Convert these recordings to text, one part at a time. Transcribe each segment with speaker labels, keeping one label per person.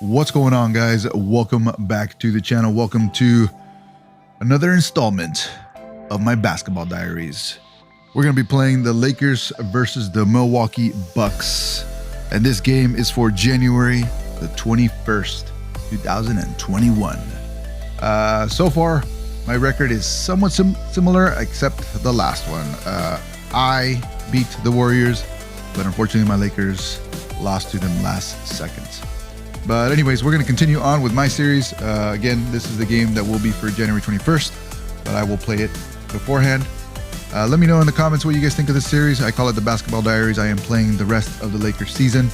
Speaker 1: What's going on, guys? Welcome back to the channel. Welcome to another installment of my basketball diaries. We're going to be playing the Lakers versus the Milwaukee Bucks. And this game is for January the 21st, 2021. So far, my record is somewhat similar, except the last one. I beat the Warriors, but unfortunately my Lakers lost to them last second. But anyways, we're going to continue on with my series. Again, this is the game that will be for January 21st, but I will play it beforehand. Let me know in the comments what you guys think of this series. I call it the Basketball Diaries. I am playing the rest of the Lakers season,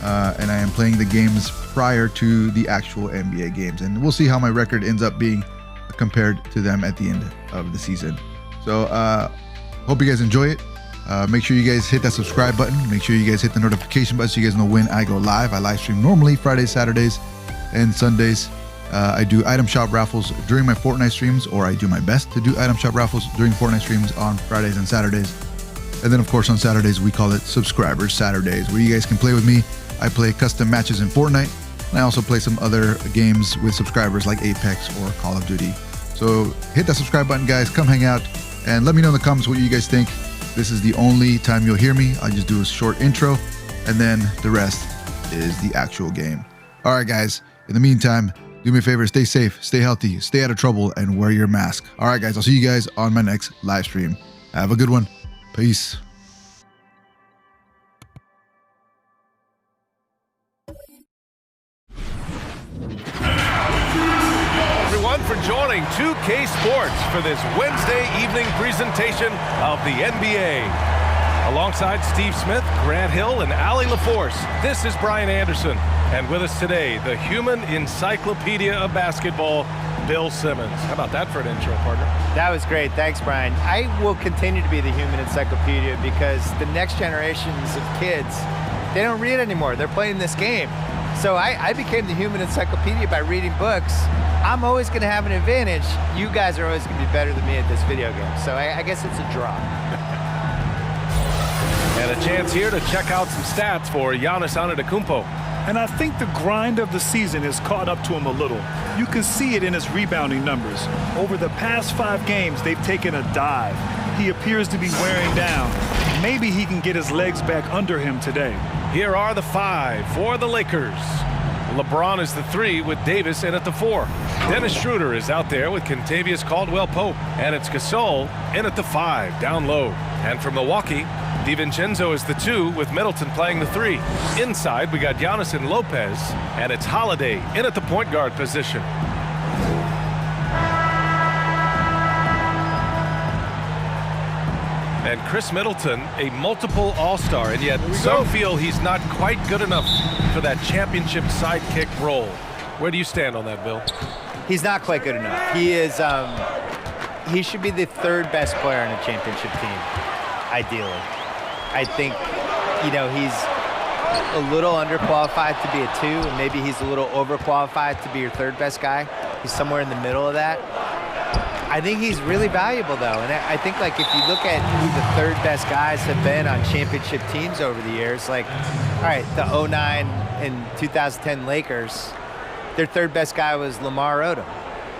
Speaker 1: and I am playing the games prior to the actual NBA games. And we'll see how my record ends up being compared to them at the end of the season. So hope you guys enjoy it. Make sure you guys hit that subscribe button. Make sure you guys hit the notification button so you guys know when I go live. I live stream normally Fridays, Saturdays, and Sundays. I do item shop raffles during my Fortnite streams, or I do my best to do item shop raffles during Fortnite streams on Fridays and Saturdays. And then, of course, on Saturdays, we call it Subscribers Saturdays, where you guys can play with me. I play custom matches in Fortnite, and I also play some other games with subscribers like Apex or Call of Duty. So hit that subscribe button, guys. Come hang out, and let me know in the comments what you guys think. This is the only time you'll hear me. I just do a short intro, and then the rest is the actual game. All right, guys. In the meantime, do me a favor, stay safe, stay healthy, stay out of trouble, and wear your mask. All right, guys. I'll see you guys on my next live stream. Have a good one. Peace.
Speaker 2: For joining 2K Sports for this Wednesday evening presentation of the NBA. Alongside Steve Smith, Grant Hill, and Allie LaForce, this is Brian Anderson. And with us today, the human encyclopedia of basketball, Bill Simmons. How about that for an intro, partner?
Speaker 3: That was great. Thanks, Brian. I will continue to be the human encyclopedia because the next generations of kids, they don't read anymore. They're playing this game. So I became the human encyclopedia by reading books. I'm always going to have an advantage. You guys are always going to be better than me at this video game. So I guess it's a draw.
Speaker 2: And a chance here to check out some stats for Giannis Antetokounmpo.
Speaker 4: And I think the grind of the season has caught up to him a little. You can see it in his rebounding numbers. Over the past 5 games, they've taken a dive. He appears to be wearing down. Maybe he can get his legs back under him today.
Speaker 2: Here are the 5 for the Lakers. LeBron is the 3 with Davis in at the 4. Dennis Schroeder is out there with Kentavious Caldwell-Pope. And it's Gasol in at the 5, down low. And for Milwaukee, DiVincenzo is the 2 with Middleton playing the 3. Inside, we got Giannis and Lopez. And it's Holiday in at the point guard position. And Chris Middleton, a multiple All-Star, and yet some feel he's not quite good enough for that championship sidekick role. Where do you stand on that, Bill?
Speaker 3: He's not quite good enough. He is. He should be the 3rd best player on a championship team, ideally. I think, you know, he's a little underqualified to be a 2, and maybe he's a little overqualified to be your 3rd best guy. He's somewhere in the middle of that. I think he's really valuable, though, and I think, like, if you look at who the 3rd best guys have been on championship teams over the years, like, all right, the 09 and 2010 Lakers, their 3rd best guy was Lamar Odom.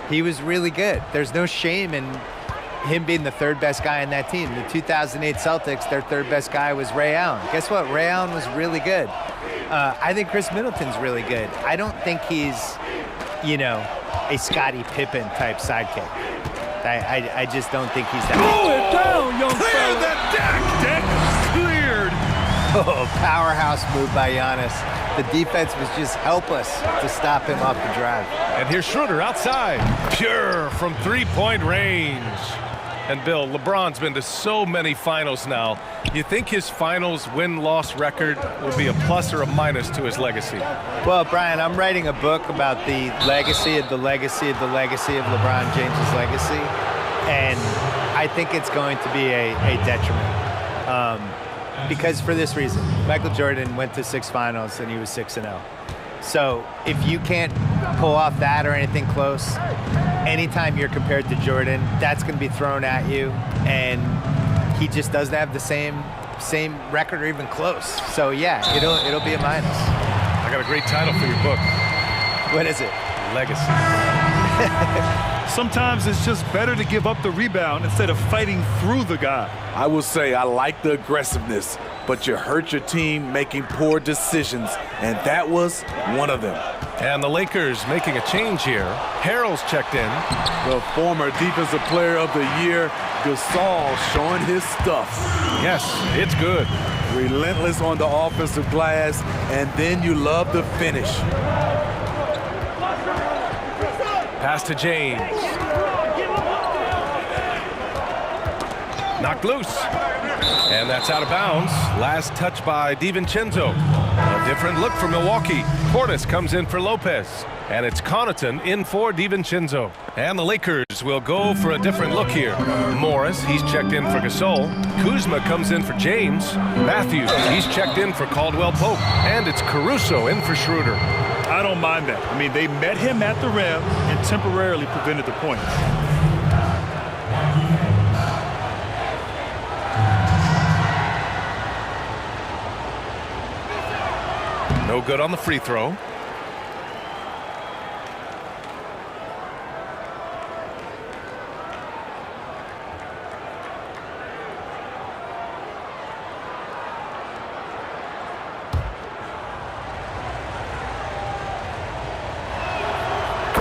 Speaker 3: He was really good. There's no shame in him being the 3rd best guy in that team. The 2008 Celtics, their 3rd best guy was Ray Allen. Guess what? Ray Allen was really good. I think Chris Middleton's really good. I don't think he's, you know, a Scottie Pippen type sidekick. I just don't think he's that.
Speaker 4: Pull it down, young fella.
Speaker 2: Clear the deck! Deck cleared!
Speaker 3: Oh, powerhouse move by Giannis. The defense was just helpless to stop him off the drive.
Speaker 2: And here's Schroeder outside. Pure from 3-point range. And Bill, LeBron's been to so many finals now. You think his finals win-loss record will be a plus or a minus to his legacy?
Speaker 3: Well, Brian, I'm writing a book about the legacy of the legacy of the legacy of LeBron James' legacy. And I think it's going to be a detriment. Because for this reason, Michael Jordan went to 6 finals and he was 6-0. So if you can't pull off that or anything close, anytime you're compared to Jordan, that's going to be thrown at you, and he just doesn't have the same record or even close. So yeah, it'll be a minus.
Speaker 2: I got a great title for your book.
Speaker 3: What is it?
Speaker 2: Legacy.
Speaker 4: Sometimes it's just better to give up the rebound instead of fighting through the guy.
Speaker 5: I will say I like the aggressiveness, but you hurt your team making poor decisions, and that was one of them.
Speaker 2: And the Lakers making a change here. Harrell's checked in.
Speaker 5: The former Defensive Player of the Year, Gasol, showing his stuff.
Speaker 2: Yes, it's good.
Speaker 5: Relentless on the offensive glass, and then you love the finish.
Speaker 2: Pass to James. Knocked loose. And that's out of bounds. Last touch by DiVincenzo. A different look for Milwaukee. Portis comes in for Lopez. And it's Connaughton in for DiVincenzo. And the Lakers will go for a different look here. Morris, he's checked in for Gasol. Kuzma comes in for James. Matthews, he's checked in for Caldwell Pope. And it's Caruso in for Schroeder.
Speaker 4: I don't mind that. I mean, they met him at the rim and temporarily prevented the points.
Speaker 2: No good on the free throw.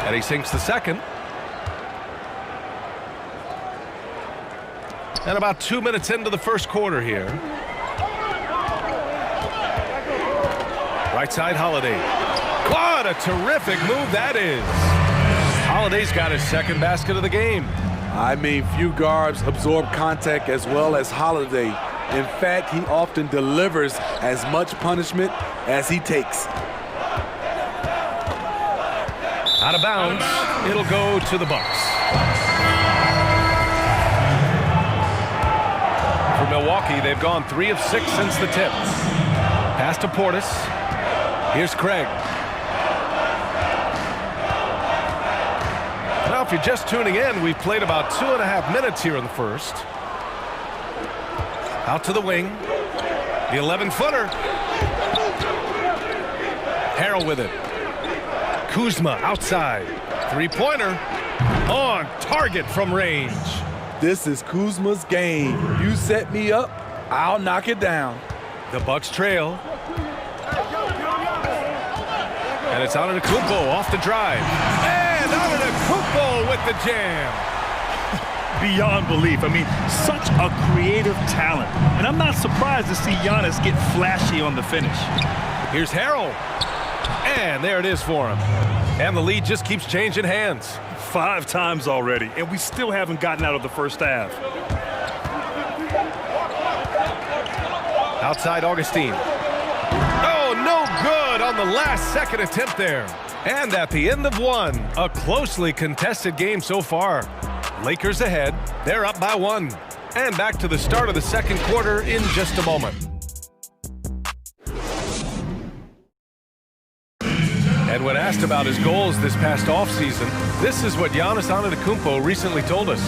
Speaker 2: And he sinks the second. And about 2 minutes into the first quarter here. Right side, Holiday. What a terrific move that is. Holiday's got his second basket of the game.
Speaker 5: I mean, few guards absorb contact as well as Holiday. In fact, he often delivers as much punishment as he takes.
Speaker 2: Out of bounds, it'll go to the Bucks. For Milwaukee, they've gone 3 of 6 since the tip. Pass to Portis. Here's Craig. Now, if you're just tuning in, we've played about 2.5 minutes here in the first. Out to the wing. The 11-footer. Harrell with it. Kuzma outside. Three-pointer on target from range.
Speaker 5: This is Kuzma's game. You set me up, I'll knock it down.
Speaker 2: The Bucks trail. And it's Antetokounmpo off the drive. And Antetokounmpo with the jam.
Speaker 4: Beyond belief. I mean, such a creative talent. And I'm not surprised to see Giannis get flashy on the finish.
Speaker 2: Here's Harrell. And there it is for him. And the lead just keeps changing hands.
Speaker 4: 5 times already, and we still haven't gotten out of the first half.
Speaker 2: Outside Augustine. Oh, no good on the last second attempt there. And at the end of one, a closely contested game so far. Lakers ahead. They're up by 1. And back to the start of the second quarter in just a moment. And when asked about his goals this past offseason, this is what Giannis Antetokounmpo recently told us.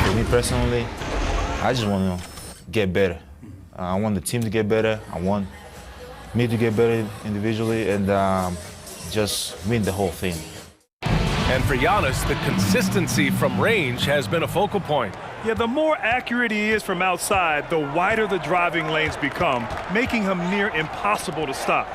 Speaker 6: For me personally, I just want to get better. I want the team to get better. I want me to get better individually and just win the whole thing.
Speaker 2: And for Giannis, the consistency from range has been a focal point.
Speaker 4: Yeah, the more accurate he is from outside, the wider the driving lanes become, making him near impossible to stop.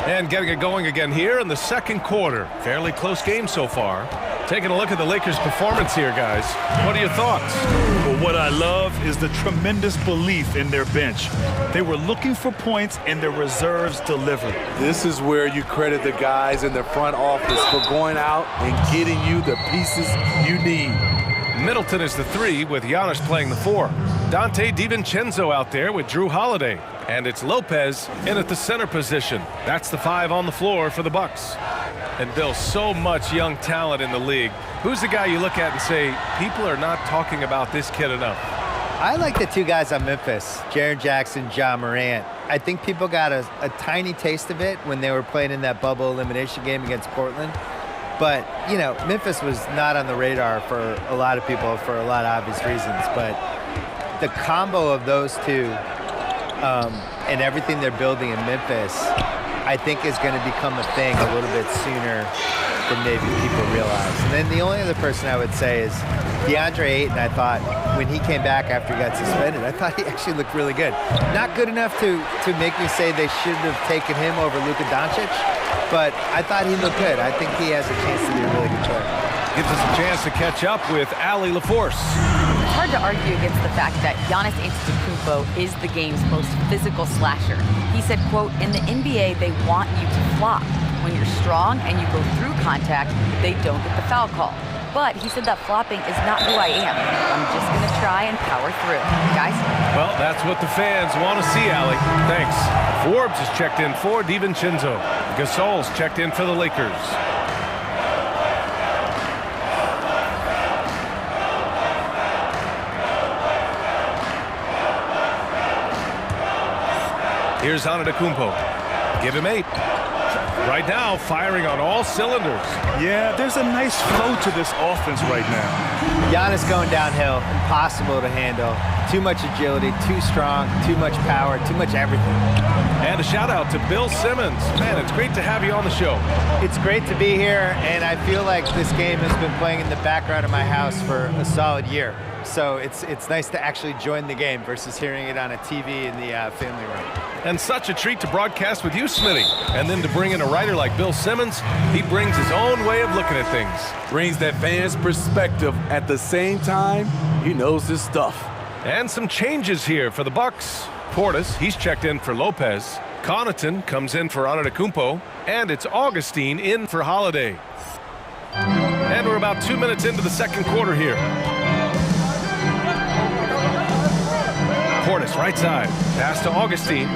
Speaker 2: And getting it going again here in the second quarter. Fairly close game so far. Taking a look at the Lakers' performance here, guys. What are your thoughts?
Speaker 4: Well, what I love is the tremendous belief in their bench. They were looking for points, and their reserves delivered.
Speaker 5: This is where you credit the guys in the front office for going out and getting you the pieces you need.
Speaker 2: Middleton is the 3 with Giannis playing the 4. Dante DiVincenzo out there with Drew Holiday. And it's Lopez in at the center position. That's the 5 on the floor for the Bucks. And Bill, so much young talent in the league. Who's the guy you look at and say, people are not talking about this kid enough?
Speaker 3: I like the 2 guys on Memphis, Jaren Jackson, Ja Morant. I think people got a tiny taste of it when they were playing in that bubble elimination game against Portland. But, you know, Memphis was not on the radar for a lot of people for a lot of obvious reasons. But the combo of those 2 and everything they're building in Memphis, I think is going to become a thing a little bit sooner than maybe people realize. And then the only other person I would say is DeAndre Ayton. I thought when he came back after he got suspended, I thought he actually looked really good. Not good enough to make me say they shouldn't have taken him over Luka Doncic, but I thought he looked good. I think he has a chance to be a really good player.
Speaker 2: Gives us a chance to catch up with Ali LaForce.
Speaker 7: It's hard to argue against the fact that Giannis Antetokounmpo is the game's most physical slasher. He said, quote, in the NBA, they want you to flop. When you're strong and you go through contact, they don't get the foul call. But he said that flopping is not who I am. I'm just going to try and power through. Guys?
Speaker 2: Well, that's what the fans want to see, Ali. Thanks. Forbes is checked in for DiVincenzo. Gasol's checked in for the Lakers. Here's Antetokounmpo. Give him 8. Right now, firing on all cylinders.
Speaker 4: Yeah, there's a nice flow to this offense right now.
Speaker 3: Giannis going downhill, impossible to handle. Too much agility, too strong, too much power, too much everything.
Speaker 2: And a shout out to Bill Simmons. Man, it's great to have you on the show.
Speaker 3: It's great to be here, and I feel like this game has been playing in the background of my house for a solid year. So it's nice to actually join the game versus hearing it on a TV in the family room.
Speaker 2: And such a treat to broadcast with you, Smitty. And then to bring in a writer like Bill Simmons, he brings his own way of looking at things.
Speaker 5: Brings that fan's perspective. At the same time, he knows his stuff.
Speaker 2: And some changes here for the Bucks. Portis, he's checked in for Lopez. Connaughton comes in for Antetokounmpo. And it's Augustine in for Holiday. And we're about 2 minutes into the second quarter here. Portis, right side. Pass to Augustine.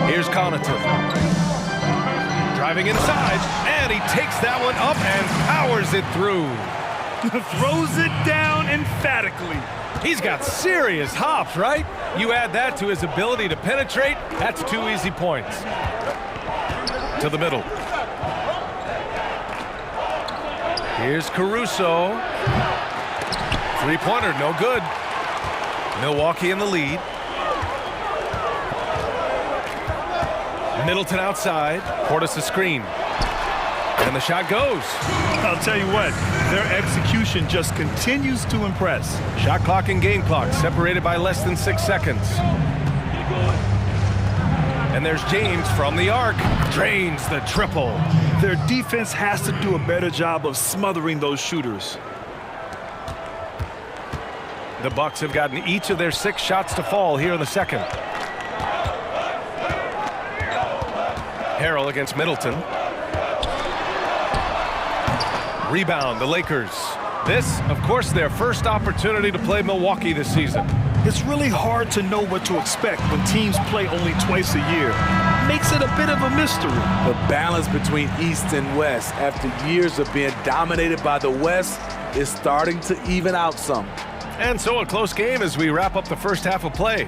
Speaker 2: Here's Connaughton. Driving inside, and he takes that one up and powers it through.
Speaker 4: Throws it down emphatically.
Speaker 2: He's got serious hops, right? You add that to his ability to penetrate, that's 2 easy points. To the middle. Here's Caruso. Three-pointer, no good. Milwaukee in the lead. Middleton outside. Portis a screen. And the shot goes.
Speaker 4: I'll tell you what, their execution just continues to impress.
Speaker 2: Shot clock and game clock separated by less than 6 seconds. And there's James from the arc. Drains the triple.
Speaker 4: Their defense has to do a better job of smothering those shooters.
Speaker 2: The Bucks have gotten each of their 6 shots to fall here in the second. Harrell against Middleton. Rebound, the Lakers. This, of course, their first opportunity to play Milwaukee this season.
Speaker 4: It's really hard to know what to expect when teams play only twice a year. Makes it a bit of a mystery.
Speaker 5: The balance between East and West after years of being dominated by the West is starting to even out some.
Speaker 2: And so a close game as we wrap up the first half of play.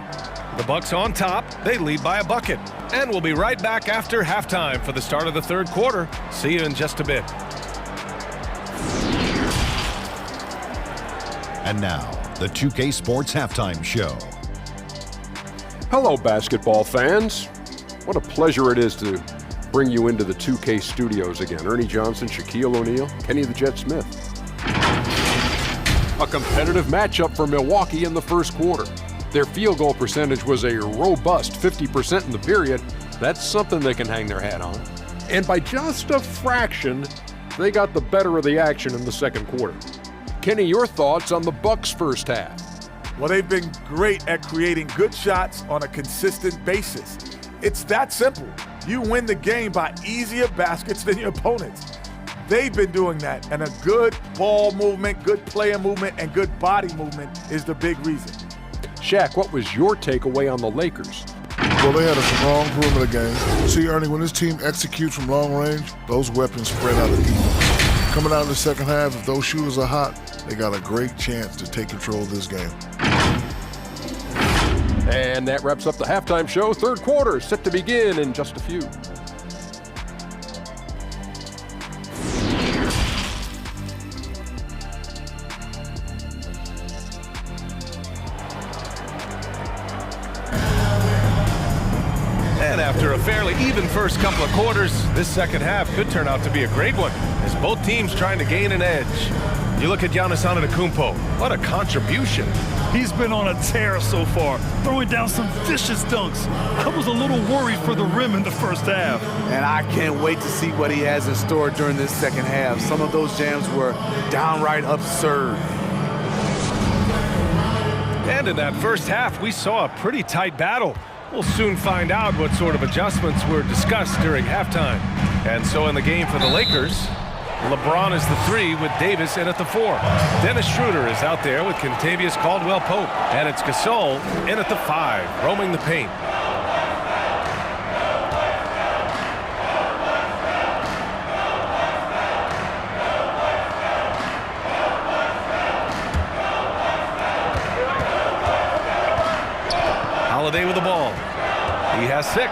Speaker 2: The Bucks on top, they lead by a bucket. And we'll be right back after halftime for the start of the third quarter. See you in just a bit.
Speaker 8: And now, the 2K Sports Halftime Show.
Speaker 9: Hello, basketball fans. What a pleasure it is to bring you into the 2K studios again. Ernie Johnson, Shaquille O'Neal, Kenny the Jet Smith. A competitive matchup for Milwaukee in the first quarter. Their field goal percentage was a robust 50% in the period. That's something they can hang their hat on. And by just a fraction, they got the better of the action in the second quarter. Kenny, your thoughts on the Bucks' first half?
Speaker 10: Well, they've been great at creating good shots on a consistent basis. It's that simple. You win the game by easier baskets than your opponents. They've been doing that, and a good ball movement, good player movement, and good body movement is the big reason.
Speaker 9: Shaq, what was your takeaway on the Lakers?
Speaker 11: Well, they had a strong perimeter game. See, Ernie, when this team executes from long range, those weapons spread out the defense. Coming out in the second half, if those shooters are hot, they got a great chance to take control of this game.
Speaker 9: And that wraps up the halftime show. Third quarter set to begin in just a few.
Speaker 2: And after a fairly even first couple of quarters, this second half could turn out to be a great one, as both teams trying to gain an edge. You look at Giannis Antetokounmpo, what a contribution.
Speaker 4: He's been on a tear so far, throwing down some vicious dunks. I was a little worried for the rim in the first half.
Speaker 5: And I can't wait to see what he has in store during this second half. Some of those jams were downright absurd.
Speaker 2: And in that first half, we saw a pretty tight battle. We'll soon find out what sort of adjustments were discussed during halftime. And so in the game for the Lakers, LeBron is the 3 with Davis in at the 4. Dennis Schroeder is out there with Kentavious Caldwell-Pope. And it's Gasol in at the 5, roaming the paint. Holiday with the ball. He has 6.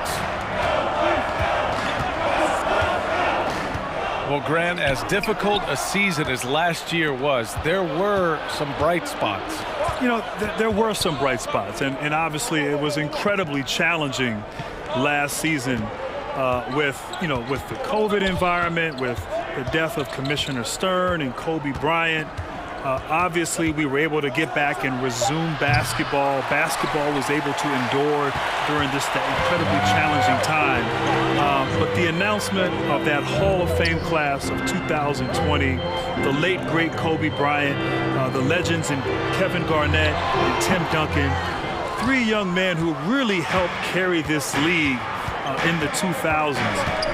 Speaker 2: Well, Grant, as difficult a season as last year was, there were some bright spots.
Speaker 4: You know, there were some bright spots, and obviously it was incredibly challenging last season with the COVID environment, with the death of Commissioner Stern and Kobe Bryant. Obviously, we were able to get back and resume basketball. Basketball was able to endure during this incredibly challenging time. But the announcement of that Hall of Fame class of 2020, the late, great Kobe Bryant, the legends in Kevin Garnett and Tim Duncan, 3 young men who really helped carry this league in the 2000s.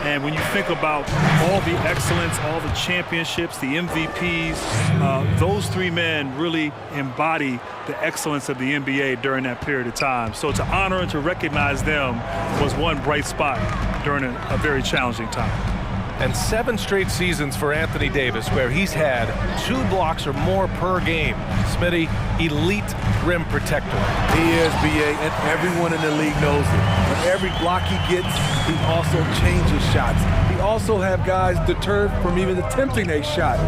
Speaker 4: And when you think about all the excellence, all the championships, the MVPs, those 3 men really embody the excellence of the NBA during that period of time. So to honor and to recognize them was one bright spot during a very challenging time.
Speaker 2: And 7 straight seasons for Anthony Davis where he's had 2 blocks or more per game. Smitty, elite rim protector.
Speaker 5: He is, B.A., and everyone in the league knows it. With every block he gets, he also changes shots. He also have guys deterred from even attempting a shot.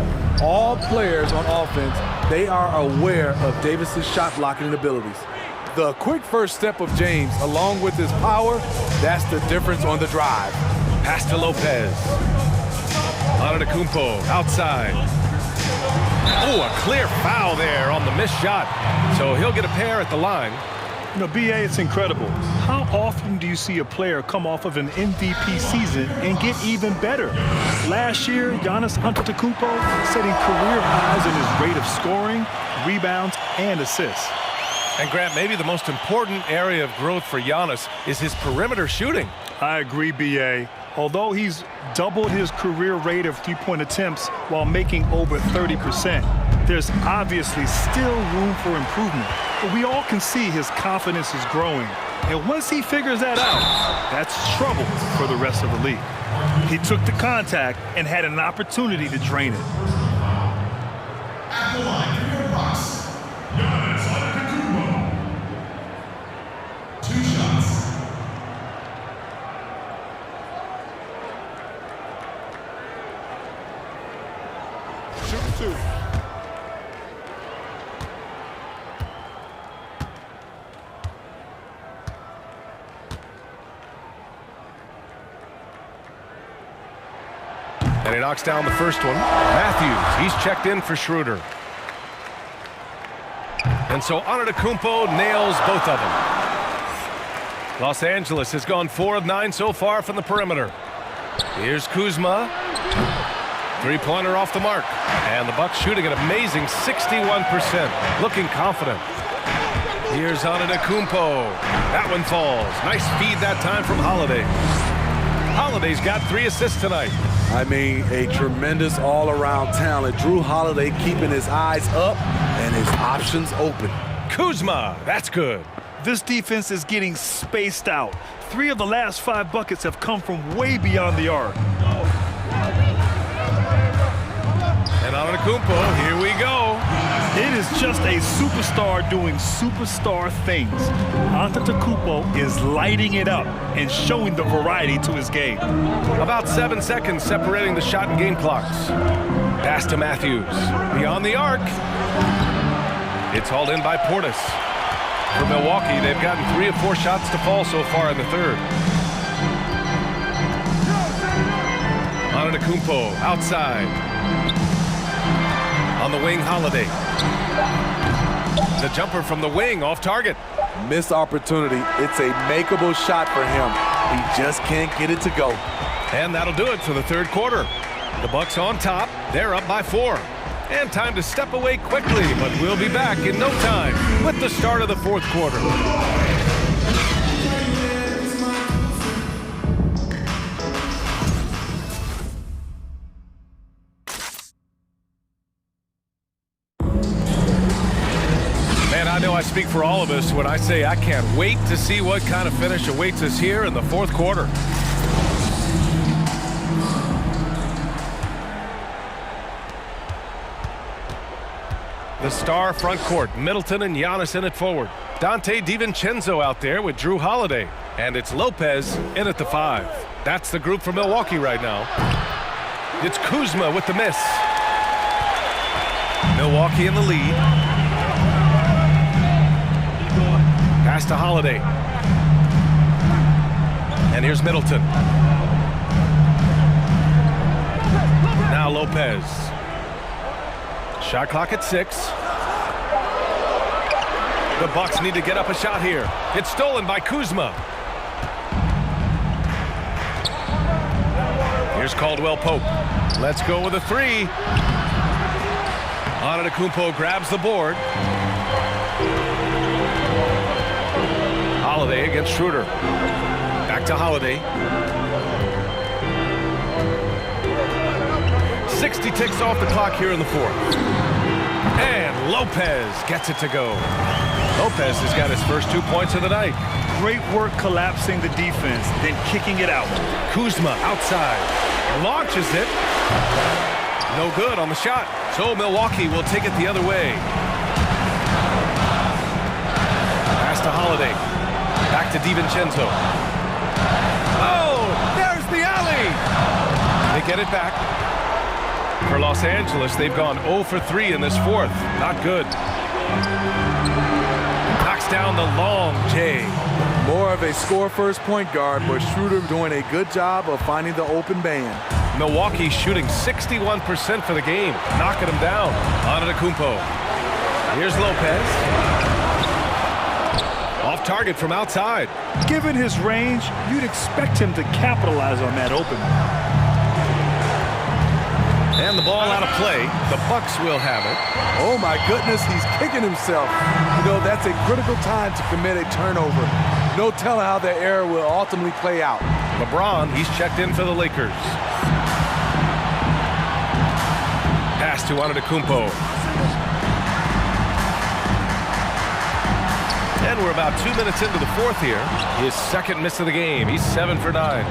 Speaker 5: All players on offense, they are aware of Davis's shot blocking abilities. The quick first step of James, along with his power, that's the difference on the drive.
Speaker 2: Pass to Lopez. Antetokounmpo outside. Oh, a clear foul there on the missed shot. So he'll get a pair at the line.
Speaker 4: You know, B.A., it's incredible. How often do you see a player come off of an MVP season and get even better? Last year, Giannis Antetokounmpo setting career highs in his rate of scoring, rebounds, and assists.
Speaker 2: And Grant, maybe the most important area of growth for Giannis is his perimeter shooting.
Speaker 4: I agree, B.A. Although he's doubled his career rate of 3-point attempts while making over 30%, there's obviously still room for improvement. But we all can see his confidence is growing. And once he figures that out, that's trouble for the rest of the league. He took the contact and had an opportunity to drain it.
Speaker 12: At the line for your box, Giannis Antetokounmpo. 2 shots.
Speaker 11: Shoot 2.
Speaker 2: And he knocks down the first one. Matthews, he's checked in for Schroeder. And so Antetokounmpo nails both of them. Los Angeles has gone 4 of 9 so far from the perimeter. Here's Kuzma. 3-pointer off the mark. And the Bucks shooting an amazing 61%. Looking confident. Here's Antetokounmpo. That one falls. Nice feed that time from Holiday. Holiday's got 3 assists tonight.
Speaker 5: I mean, a tremendous all-around talent. Drew Holiday keeping his eyes up and his options open.
Speaker 2: Kuzma, that's good.
Speaker 4: This defense is getting spaced out. 3 of the last 5 buckets have come from way beyond the arc.
Speaker 2: And Antetokounmpo, here we go.
Speaker 4: It is just a superstar doing superstar things. Antetokounmpo is lighting it up and showing the variety to his game.
Speaker 2: About 7 seconds separating the shot and game clocks. Pass to Matthews. Beyond the arc. It's hauled in by Portis. For Milwaukee, they've gotten 3 of 4 shots to fall so far in the third. Antetokounmpo outside. On the wing, Holiday. The jumper from the wing off target.
Speaker 5: Missed opportunity. It's a makeable shot for him. He just can't get it to go.
Speaker 2: And that'll do it for the third quarter. The Bucks on top. They're up by 4. And time to step away quickly, but we'll be back in no time with the start of the fourth quarter. I know I speak for all of us when I say I can't wait to see what kind of finish awaits us here in the fourth quarter. The star front court, Middleton and Giannis in it forward. Dante DiVincenzo out there with Drew Holiday. And it's Lopez in at the 5. That's the group for Milwaukee right now. It's Kuzma with the miss. Milwaukee in the lead. Pass to Holiday. And here's Middleton. Now Lopez. Shot clock at 6. The Bucks need to get up a shot here. It's stolen by Kuzma. Here's Caldwell Pope. Let's go with a 3. Antetokounmpo grabs the board. Holiday against Schroeder. Back to Holiday. 60 ticks off the clock here in the fourth. And Lopez gets it to go. Lopez has got his first 2 points of the night.
Speaker 4: Great work collapsing the defense, then kicking it out.
Speaker 2: Kuzma outside. Launches it. No good on the shot. So Milwaukee will take it the other way. Pass to Holiday. Back to DiVincenzo. Oh, there's the alley. They get it back. For Los Angeles, they've gone 0 for 3 in this fourth. Not good. Knocks down the long J.
Speaker 5: More of a score-first point guard, but Schroeder doing a good job of finding the open man.
Speaker 2: Milwaukee shooting 61% for the game, knocking him down. Antetokounmpo. Here's Lopez. Off target from outside.
Speaker 4: Given his range, you'd expect him to capitalize on that opening.
Speaker 2: And the ball out of play. The Bucks will have it.
Speaker 5: Oh my goodness, he's kicking himself. You know, that's a critical time to commit a turnover. No telling how that error will ultimately play out.
Speaker 2: LeBron, he's checked in for the Lakers. Pass to Antetokounmpo. And we're about 2 minutes into the fourth here. His second miss of the game. He's 7 for 9.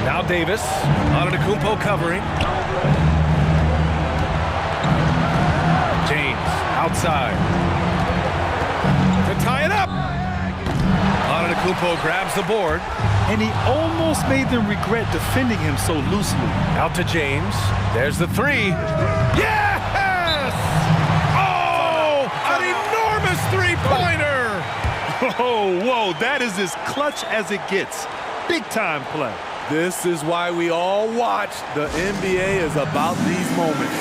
Speaker 2: Now Davis. Antetokounmpo covering. James outside. To tie it up. Antetokounmpo grabs the board.
Speaker 4: And he almost made them regret defending him so loosely.
Speaker 2: Out to James. There's the 3. Yes! Oh! An enormous three-pointer!
Speaker 4: Oh, whoa, that is as clutch as it gets. Big-time play.
Speaker 5: This is why we all watch. The NBA is about these moments.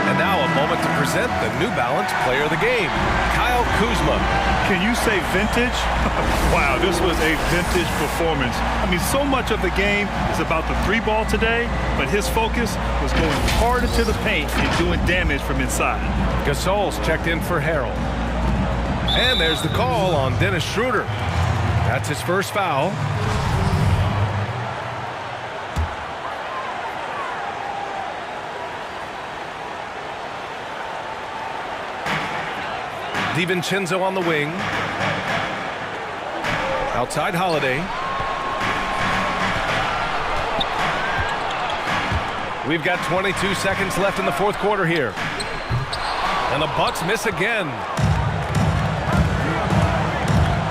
Speaker 2: And now a moment to present the New Balance Player of the Game, Kyle Kuzma.
Speaker 4: Can you say vintage? Wow, this was a vintage performance. I mean, so much of the game is about the 3-ball today, but his focus was going hard into the paint and doing damage from inside.
Speaker 2: Gasol's checked in for Harrell. And there's the call on Dennis Schroeder. That's his first foul. DiVincenzo on the wing. Outside Holiday. We've got 22 seconds left in the fourth quarter here. And the Bucks miss again.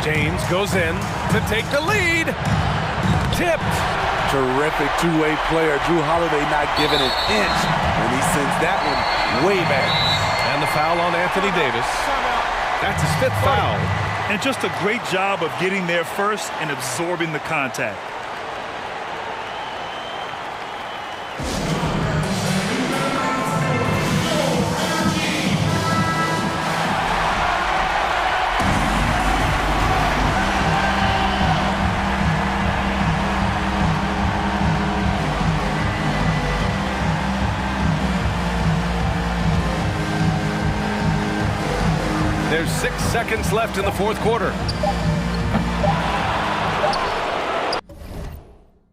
Speaker 2: James goes in to take the lead. Tipped.
Speaker 5: Terrific two-way player. Drew Holiday not giving an inch, and he sends that one way back.
Speaker 2: And the foul on Anthony Davis. That's his 5th foul.
Speaker 4: And just a great job of getting there first and absorbing the contact.
Speaker 2: There's 6 seconds left in the 4th quarter.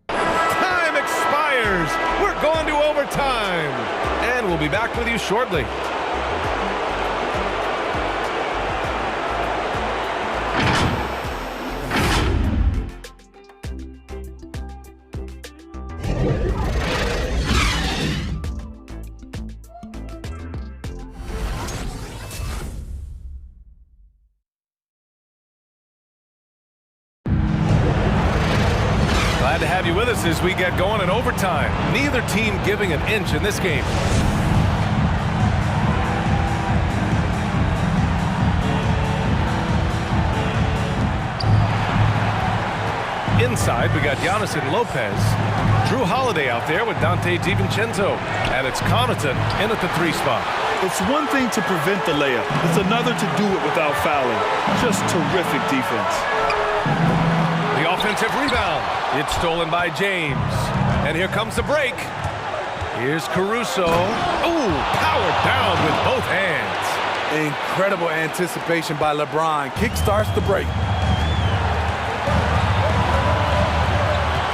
Speaker 2: Time expires. We're going to overtime. And we'll be back with you shortly. Glad to have you with us as we get going in overtime. Neither team giving an inch in this game. Inside, we got Giannis and Lopez. Drew Holiday out there with Dante DiVincenzo. And it's Connaughton in at the 3 spot.
Speaker 4: It's one thing to prevent the layup. It's another to do it without fouling. Just terrific defense.
Speaker 2: The offensive rebound. It's stolen by James. And here comes the break. Here's Caruso. Ooh, powered down with both hands.
Speaker 5: Incredible anticipation by LeBron. Kick starts the break.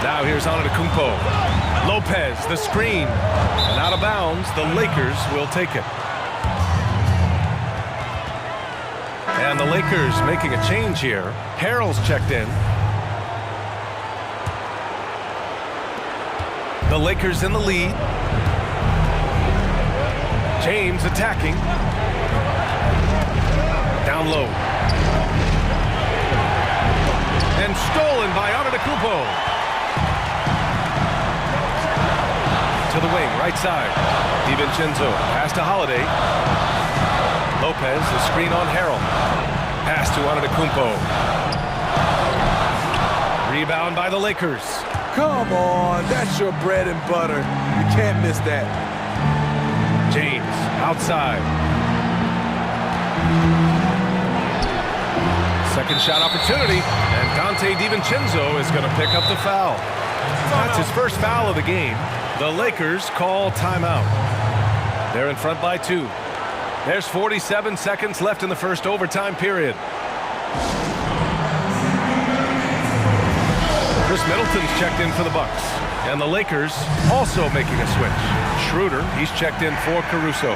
Speaker 2: Now here's Antetokounmpo. Lopez, the screen. And out of bounds, the Lakers will take it. And the Lakers making a change here. Harrell's checked in. The Lakers in the lead. James attacking. Down low. And stolen by Antetokounmpo. To the wing, right side. DiVincenzo, pass to Holiday. Lopez, the screen on Harrell. Pass to Antetokounmpo. Rebound by the Lakers.
Speaker 5: Come on, that's your bread and butter. You can't miss that.
Speaker 2: James, outside. Second shot opportunity, and Dante DiVincenzo is going to pick up the foul. That's his first foul of the game. The Lakers call timeout. They're in front by 2. There's 47 seconds left in the first overtime period. Chris Middleton's checked in for the Bucks. And the Lakers also making a switch. Schroeder, he's checked in for Caruso.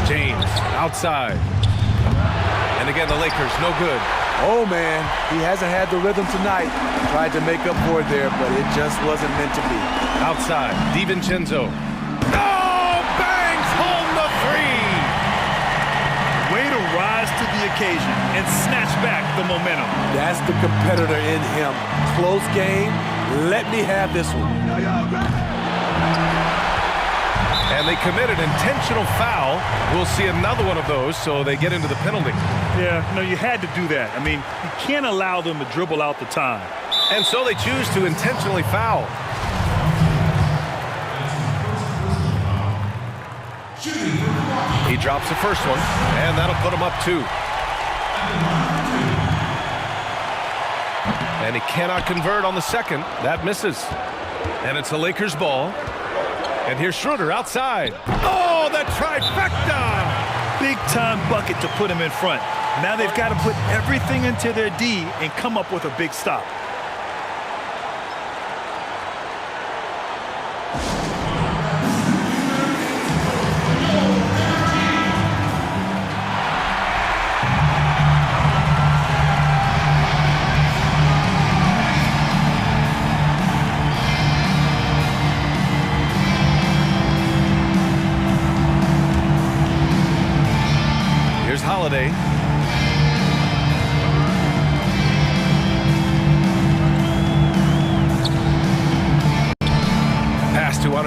Speaker 2: James, outside. And again, the Lakers, no good.
Speaker 5: Oh, man, he hasn't had the rhythm tonight. Tried to make up for it there, but it just wasn't meant to be.
Speaker 2: Outside, DiVincenzo. Oh, bangs home the 3.
Speaker 4: Way to rise to the occasion and snatch back the momentum.
Speaker 5: That's the competitor in him. Close game. Let me have this one.
Speaker 2: And they committed intentional foul. We'll see another one of those, so they get into the penalty.
Speaker 4: Yeah, no, you had to do that. I mean, you can't allow them to dribble out the time.
Speaker 2: And so they choose to intentionally foul. He drops the first one, and that'll put him up 2. And he cannot convert on the second. That misses. And it's the Lakers' ball. And here's Schroeder outside. Oh, the trifecta!
Speaker 4: Big-time bucket to put him in front. Now they've got to put everything into their D and come up with a big stop.
Speaker 2: Holiday.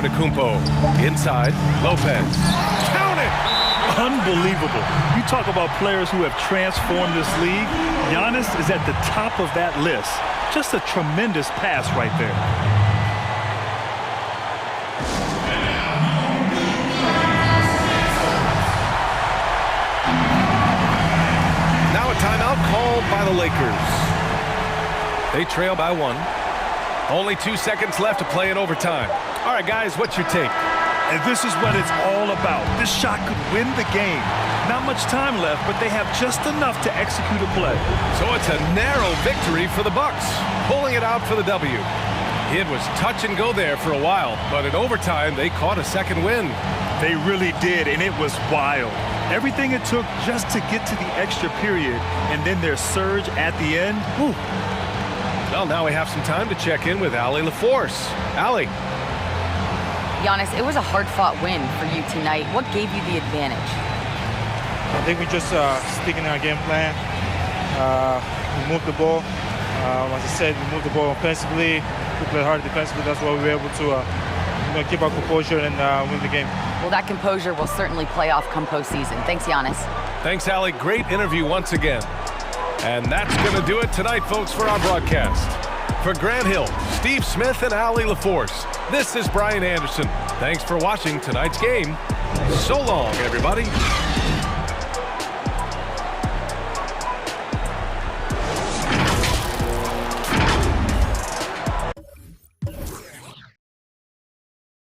Speaker 2: Antetokounmpo. Inside, Lopez. Count it!
Speaker 4: Unbelievable. You talk about players who have transformed this league. Giannis is at the top of that list. Just a tremendous pass right there.
Speaker 2: Now a timeout called by the Lakers. They trail by 1. Only 2 seconds left to play in overtime. All right, guys, what's your take?
Speaker 4: And this is what it's all about. This shot could win the game. Not much time left, but they have just enough to execute a play.
Speaker 2: So it's a narrow victory for the Bucks, pulling it out for the W. It was touch and go there for a while, but in overtime, they caught a second win.
Speaker 4: They really did, and it was wild. Everything it took just to get to the extra period, and then their surge at the end. Whew.
Speaker 2: Well, now we have some time to check in with Allie LaForce. Allie.
Speaker 7: Giannis, it was a hard-fought win for you tonight. What gave you the advantage?
Speaker 13: I think we just sticking in our game plan. We moved the ball. As I said, we moved the ball offensively. We played hard defensively. That's why we were able to keep our composure and win the game.
Speaker 7: Well, that composure will certainly play off come postseason. Thanks, Giannis.
Speaker 2: Thanks, Allie. Great interview once again. And that's going to do it tonight, folks, for our broadcast. For Grant Hill, Steve Smith, and Allie LaForce, this is Brian Anderson. Thanks for watching tonight's game. So long, everybody.